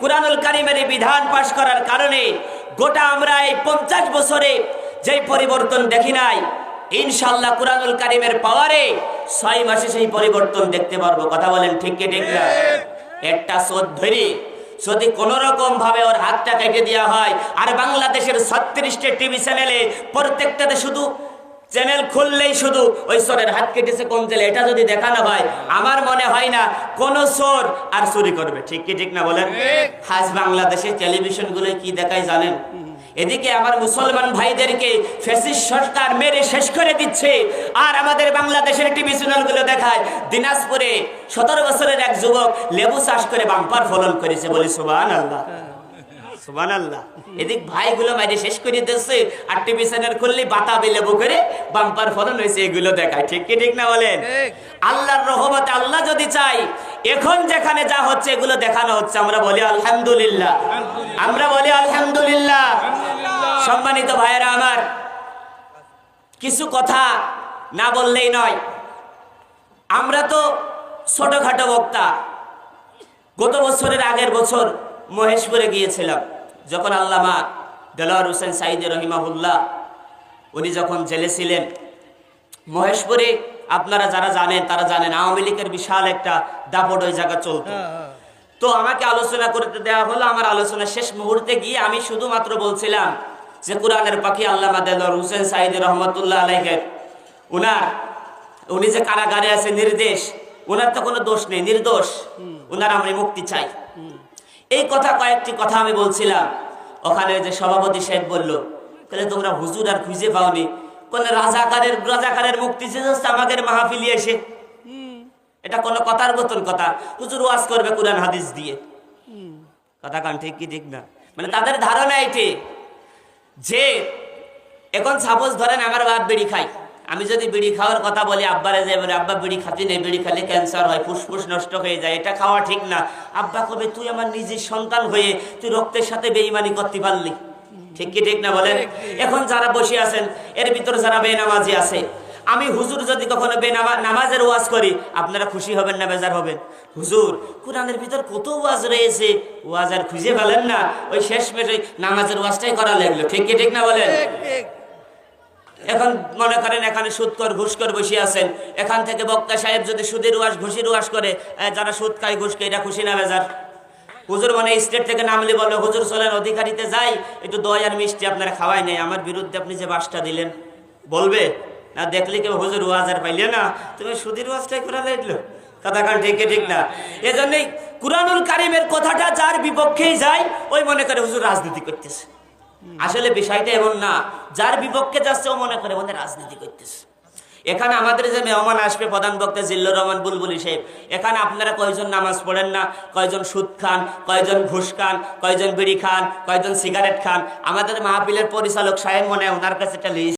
কুরআনুল কারীমের বিধান পাশ করার কারণে গোটা আমরা এই 50 বছরে যেই পরিবর্তন দেখি নাই, ইনশাআল্লাহ কুরআনুল কারীমের পাওয়ারে 6 মাসে সেই পরিবর্তন দেখতে পারবো। কথা বলেন ঠিক কি ঠিক না? একটা চোদ ধরে যদি কোন রকম ভাবে ওর হাতটা কেটে দেওয়া হয়, আর বাংলাদেশের 36টা টিভি চ্যানেলে প্রত্যেকটাতে শুধু চ্যানেল খুললেই শুধু ওই চোরের হাত কেটেছে কোন জেলে, এটা যদি দেখানো হয়, আমার মনে হয় না কোন চোর আর চুরি করবে। ঠিক কি ঠিক না বলেন? আজ বাংলাদেশের টেলিভিশন গুলো কি দেখায় জানেন? এদিকে আমার মুসলমান ভাইদেরকে ফ্যাসিস্ট সরকার মেরে শেষ করে দিচ্ছে, আর আমাদের বাংলাদেশের টিভি চ্যানেলগুলো দেখায় দিনাজপুরে 17 বছরের এক যুবক লেবু চাষ করে বাম্পার ফলন করেছে। বলি সুবহানাল্লাহ, সুবহানাল্লাহ। এদিক ভাইগুলো মাইরে শেষ করে দিচ্ছে, আর টিভি চ্যানেল খুললে বাতাবি লেবু করে বাম্পার ফলন হয়েছে, এগুলো দেখায়। ঠিক কি ঠিক না বলেন? আল্লাহর রহমতে আল্লাহ যদি চাই, এখন যেখানে যা হচ্ছে এগুলো দেখানো হচ্ছে, আমরা বলি আলহামদুলিল্লাহ, আমরা বলি আলহামদুলিল্লাহ। সম্মানিত ভাইয়েরা আমার, কিছু কথা না বললেই নয়। আমরা তো ছোটখাটো বক্তা। গত বছরের আগের বছর মহেশপুরে গিয়েছিলাম, যখন আল্লামা দেলোয়ার হোসেন সাঈদী রহিমাহুল্লাহ উনি যখন জেলে ছিলেন। মহেশপুরে আপনারা যারা জানেন তারা জানেন, আওয়ামী লীগের বিশাল একটা দাপট ওই জায়গা চলত। তো আমাকে আলোচনা করতে দেওয়া হলো। আমার আলোচনা শেষ মুহূর্তে গিয়ে আমি শুধুমাত্র বলছিলাম যে কোরআনের পাখি আল্লামা দেলোয়ার হোসেন সাঈদী রহমতুল্লাহ আলাইহির উনি যে কারাগারে আছে নির্দেশ, ওনার তো কোনো দোষ নেই, নির্দোষ, ওনার আমরা মুক্তি চাই। এই কথা কয়েকটি কথা আমি বলছিলাম। ওখানে যে সভাপতি সাহেব বলল, তাহলে তোমরা হুজুর আর খুঁজে পাওনি, কোন রাজাকারের মুক্তি চেয়েছে আমাদের মাহফিলে এসে? এটা কোনো কথার মতন কথা? হুজুর ওয়াজ করবে কুরআন হাদিস দিয়ে। কথা কান ঠিক কি ঠিক না? মানে তাদের ধারণা এটি যে এখন সাপোজ ধরেন আমার বাপ বিড়ি খায়, আমি যদি বিড়ি খাওয়ার কথা বলি, আব্বারে যাই বলে আব্বা বিড়ি খাতি নেই, বিড়ি খেলে ক্যান্সার হয়, ফুসফুস নষ্ট হয়ে যায়, এটা খাওয়া ঠিক না। আব্বা কবে তুই আমার নিজের সন্তান হয়ে তুই রক্তের সাথে বেঈমানি করতে পারলি? ঠিক কি ঠিক না বলেন? এখন যারা বসে আছেন এর ভিতরে যারা বেনামাজি আছে, আমি হুজুর যদি কখনো নামাজের ওয়াজ করি, আপনারা খুশি হবেন না বেজার হবেন? হুজুর কোরআনের ভিতর কত ওয়াজ রয়েছে, ওয়াজ আর খুঁজে পেলেন না, ওই শেষমেশ ওই নামাজের ওয়াজটাই করা লাগলো। ঠিক কি ঠিক না বলেন? এখন মনে করেন এখানে সুদকর ঘুষকর বসে আছেন, এখান থেকে বক্তা সাহেব যদি সুদের ওয়াজ ঘুষির ওয়াজ করে, যারা সুদ খায় ঘুষ খায়, এটা খুশি না বেজার? হুজুর মানে স্টেট থেকে নামলে বলে হুজুর চলেন অধিকারিতে যাই, একটু দই আর মিষ্টি আপনারা খাওয়াই নেই, আমার বিরুদ্ধে আপনি যে বাসটা দিলেন, বলবে না? দেখলে কেউ হুজুর ওয়াজ আর পাইলে না, তুমি সুদের ওয়াজটাই করে লাগলো। কথা কান ঠিক ঠিক না? এজন্যই কুরআনুল কারীমের কথাটা যার বিপক্ষেই যায়, ওই মনে করে হুজুর রাজনীতি করতেছে। আসলে বিষয়টা এমন না, যার বিপক্ষে যাচ্ছে ও মনে করে মনে রাজনীতি করতেছে। এখানে আমাদের যে মেহমান আসবে প্রধান বক্তা জিল্লুর রহমান বুলবুলি সাহেব, এখানে আপনারা কয়জন নামাজ পড়েন না, কয়জন সুদ খান, কয়জন ঘুষ খান, কয়জন বিড়ি খান, কয়জন সিগারেট খান? আমাদের মাহফিলের পরিচালক সাহেব মনে হয় ওনার কাছে একটা লিস্ট